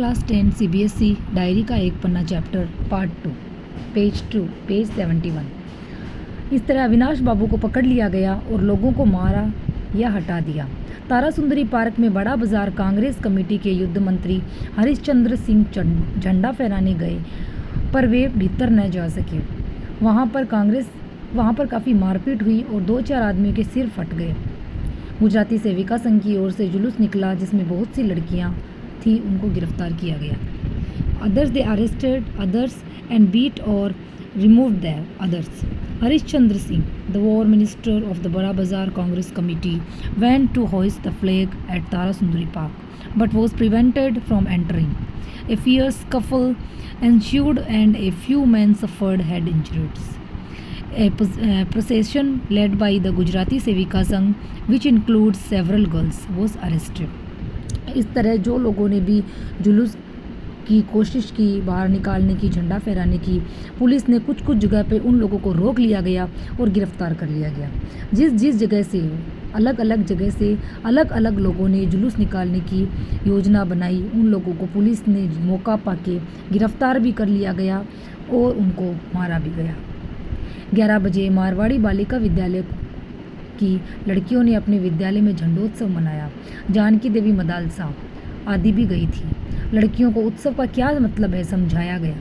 Class 10 CBSE diary का एक पन्ना chapter part 2 page 71। इस तरह अविनाश बाबू को पकड़ लिया गया और लोगों को मारा या हटा दिया। तारा सुंदरी पार्क में बड़ा बाजार कांग्रेस कमेटी के युद्ध मंत्री हरिश्चंद्र सिंह झंडा फहराने गए, पर वे भीतर न जा सके। वहाँ पर काफ़ी मारपीट हुई और 2-4 आदमियों के सिर फट गए। गुजराती सेविका संघ की ओर से जुलूस निकला जिसमें बहुत सी लड़कियाँ थी, उनको गिरफ्तार किया गया। Others they arrested others and beat or removed the others. Harishchandra Singh, the war minister of the Bada Bazar Congress Committee, went to hoist the flag at Tara Sundari Park, but was prevented from entering. A fierce scuffle ensued and a few men suffered head injuries. A procession led by the Gujarati Sevika Sangh, which includes several girls, was arrested. इस तरह जो लोगों ने भी जुलूस की कोशिश की, बाहर निकालने की, झंडा फहराने की, पुलिस ने कुछ जगह पे उन लोगों को रोक लिया गया और गिरफ्तार कर लिया गया। जिस जगह से अलग अलग लोगों ने जुलूस निकालने की योजना बनाई, उन लोगों को पुलिस ने मौका पाके गिरफ्तार भी कर लिया गया और उनको मारा भी गया। 11 बजे मारवाड़ी बालिका विद्यालय की लड़कियों ने अपने विद्यालय में झंडोत्सव मनाया। जानकी देवी मदालसा आदि भी गई थी। लड़कियों को उत्सव का क्या मतलब है समझाया गया।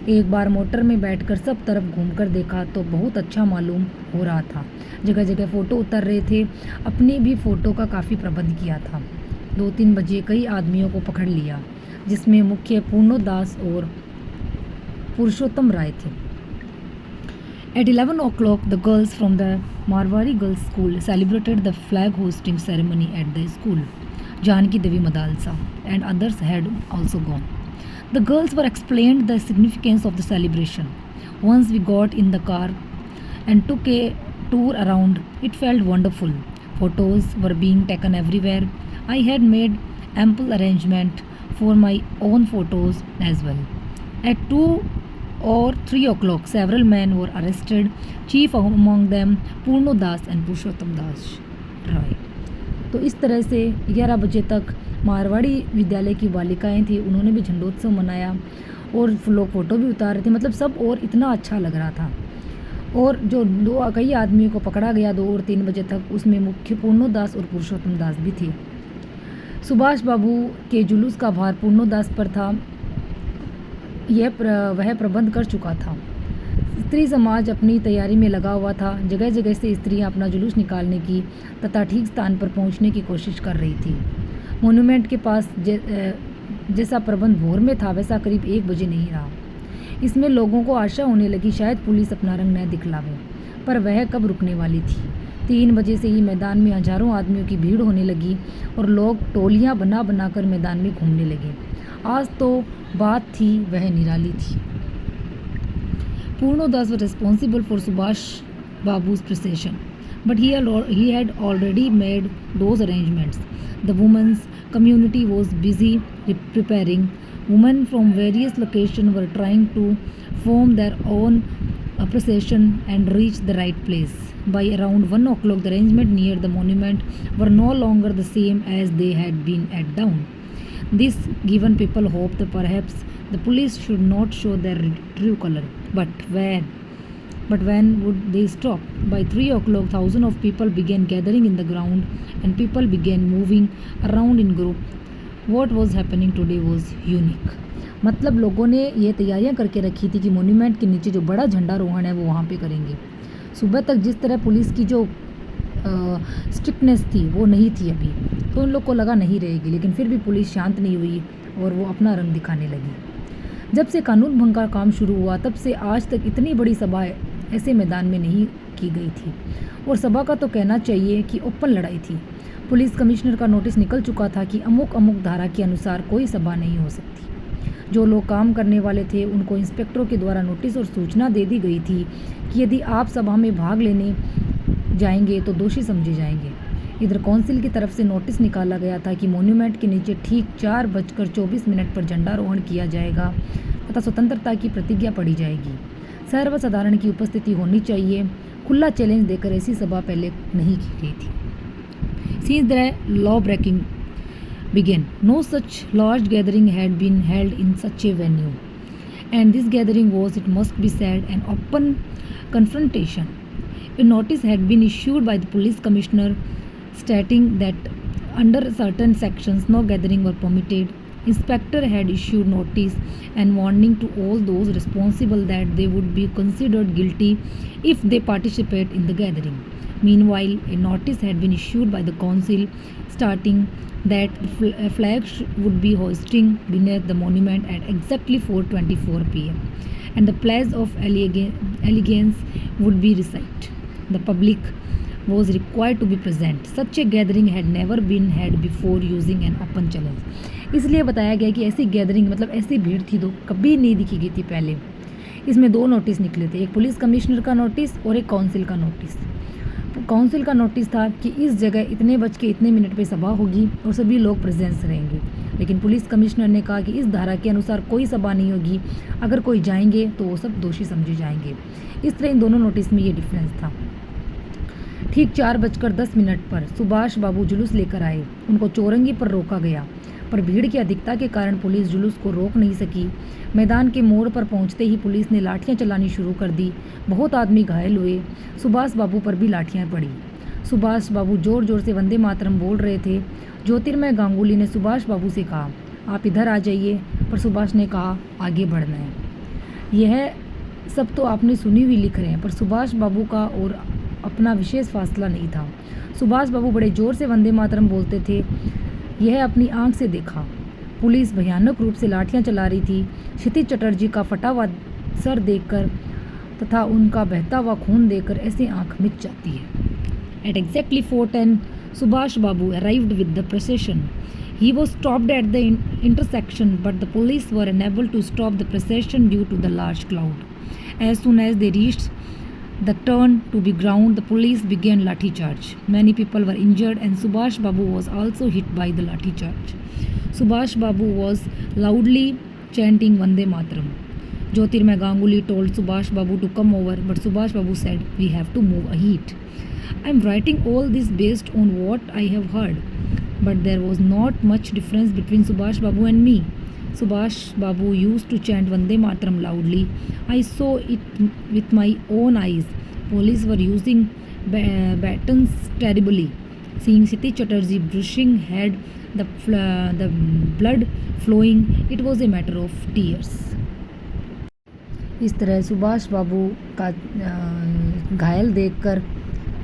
एक बार मोटर में बैठकर सब तरफ घूमकर देखा तो बहुत अच्छा मालूम हो रहा था। जगह जगह फ़ोटो उतर रहे थे। अपने भी फ़ोटो का काफ़ी प्रबंध किया था। 2-3 बजे कई आदमियों को पकड़ लिया, जिसमें मुख्य पूर्णोदास और पुरुषोत्तम राय थे। At 11 o'clock, the girls from the Marwari Girls' School celebrated the flag hosting ceremony at the school. Janki Devi Madalsa and others had also gone. The girls were explained the significance of the celebration. Once we got in the car and took a tour around, it felt wonderful. Photos were being taken everywhere. I had made ample arrangement for my own photos as well. At 2 or 3 o'clock, several men were arrested, chief among them Purno Das and Purushottam Das Roy. तो इस तरह से 11 बजे तक मारवाड़ी विद्यालय की बालिकाएं थी, उन्होंने भी झंडोत्सव मनाया और लोग फ़ोटो भी उतार रहे थे। मतलब सब और इतना अच्छा लग रहा था। और जो कई आदमियों को पकड़ा गया 2 और 3 बजे तक, उसमें मुख्य पूर्णो दास और पुरुषोत्तम दास भी थे। सुभाष बाबू के जुलूस का भार पूर्णो दास पर था। वह प्रबंध कर चुका था। स्त्री समाज अपनी तैयारी में लगा हुआ था। जगह जगह से स्त्रियां अपना जुलूस निकालने की तथा ठीक स्थान पर पहुंचने की कोशिश कर रही थी। मोन्यूमेंट के पास जैसा प्रबंध भोर में था, वैसा करीब 1 बजे नहीं रहा। इसमें लोगों को आशा होने लगी शायद पुलिस अपना रंग न दिखलावे, पर वह कब रुकने वाली थी। 3 बजे से ही मैदान में हजारों आदमियों की भीड़ होने लगी और लोग टोलियाँ बनाकर मैदान में घूमने लगे। आज तो बात थी वह निराली थी। Purno Das was responsible for Subhash Babu's procession, but he had already made those arrangements. The women's community was busy preparing. Women from various locations were trying to form their own procession and reach the right place. By around 1 o'clock, the arrangement near the monument were no longer the same as they had been at dawn. This given people hope that perhaps the police should not show their true color. But when would they stop? By 3 o'clock, thousands of people began gathering in the ground and people began moving around in group. What was happening today was unique. मतलब लोगों ने ये तैयारियां करके रखी थी कि monument के नीचे जो बड़ा झंडारोहण है वो वहाँ पे करेंगे। सुबह तक जिस तरह पुलिस की जो स्ट्रिक्टनेस थी वो नहीं थी अभी, तो उन लोग को लगा नहीं रहेगी, लेकिन फिर भी पुलिस शांत नहीं हुई और वो अपना रंग दिखाने लगी। जब से कानून भंग का काम शुरू हुआ तब से आज तक इतनी बड़ी सभा ऐसे मैदान में नहीं की गई थी, और सभा का तो कहना चाहिए कि ओपन लड़ाई थी। पुलिस कमिश्नर का नोटिस निकल चुका था कि अमुक धारा के अनुसार कोई सभा नहीं हो सकती। जो लोग काम करने वाले थे उनको इंस्पेक्टरों के द्वारा नोटिस और सूचना दे दी गई थी कि यदि आप सभा में भाग लेने जाएंगे तो दोषी समझे जाएंगे। इधर काउंसिल की तरफ से नोटिस निकाला गया था कि मोन्यूमेंट के नीचे ठीक 4:24 पर झंडारोहण किया जाएगा तथा स्वतंत्रता की प्रतिज्ञा पढ़ी जाएगी। सर्वसाधारण की उपस्थिति होनी चाहिए। खुला चैलेंज देकर ऐसी सभा पहले नहीं की गई थी। Since the law breaking began. No such large gathering had been held in such a venue, and this gathering was, it must be said, an open confrontation. A notice had been issued by the police commissioner stating that under certain sections no gathering were permitted. Inspector had issued notice and warning to all those responsible that they would be considered guilty if they participate in the gathering. Meanwhile, a notice had been issued by the council stating that the flag would be hoisting beneath the monument at exactly 4:24 p.m. and the pledge of allegiance would be recited. The public was required to be present. Such a gathering had never been had before using an open challenge. इसलिए बताया गया कि ऐसी gathering मतलब ऐसी भीड़ थी तो कभी नहीं दिखी गई थी पहले। इसमें 2 नोटिस निकले थे, एक पुलिस कमिश्नर का नोटिस और एक काउंसिल का नोटिस। काउंसिल का नोटिस था कि इस जगह इतने बज के इतने मिनट पे सभा होगी और सभी लोग प्रेजेंस रहेंगे, लेकिन पुलिस कमिश्नर ने कहा कि इस धारा के अनुसार कोई सभा नहीं होगी, अगर कोई जाएंगे तो वो सब दोषी समझे जाएंगे। इस तरह इन दोनों नोटिस में ये डिफरेंस था। ठीक 4:10 पर सुभाष बाबू जुलूस लेकर आए। उनको चौरंगी पर रोका गया, पर भीड़ की अधिकता के कारण पुलिस जुलूस को रोक नहीं सकी। मैदान के मोड़ पर पहुंचते ही पुलिस ने लाठियां चलानी शुरू कर दी। बहुत आदमी घायल हुए। सुभाष बाबू पर भी लाठियां पड़ी। सुभाष बाबू जोर जोर से वंदे मातरम बोल रहे थे। ज्योतिर्मय गांगुली ने सुभाष बाबू से कहा, आप इधर आ जाइए, पर सुभाष ने कहा आगे बढ़ना है। यह सब तो आपने सुनी हुई लिख रहे हैं, पर सुभाष बाबू का और अपना विशेष फासला नहीं था। सुभाष बाबू बड़े जोर से वंदे मातरम बोलते थे, यह अपनी आंख से देखा। पुलिस भयानक रूप से लाठियां चला रही थी। क्षितिज चटर्जी का फटा हुआ सर देखकर तथा उनका बहता हुआ खून देखकर ऐसी आंख मिच जाती है। At exactly 4:10, Subhash Babu arrived with the procession. He was stopped at the intersection, but the police were unable to stop the procession due to the large crowd. As soon as they reached the turn to be ground, the police began lathi charge. Many people were injured and Subhash Babu was also hit by the lathi charge. Subhash Babu was loudly chanting Vande Mataram. Jyotirmay Ganguly told Subhash Babu to come over, but Subhash Babu said, "We have to move ahead. I am writing all this based on what I have heard." But there was not much difference between Subhash Babu and me. Subhash Babu used to chant Vande Mataram loudly. I saw it with my own eyes. Police were using batons terribly. Seeing Siti Chatterjee brushing head, the blood flowing, it was a matter of tears. इस तरह सुभाष बाबू का घायल देखकर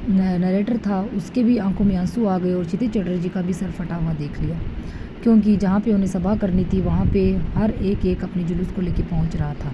narrator था, उसके भी आंखों में आंसू आ गए और क्षितिज चटर्जी का भी सर फटा हुआ देख लिया, क्योंकि जहाँ पे उन्हें सभा करनी थी वहाँ पे हर एक अपने जुलूस को लेके पहुँच रहा था।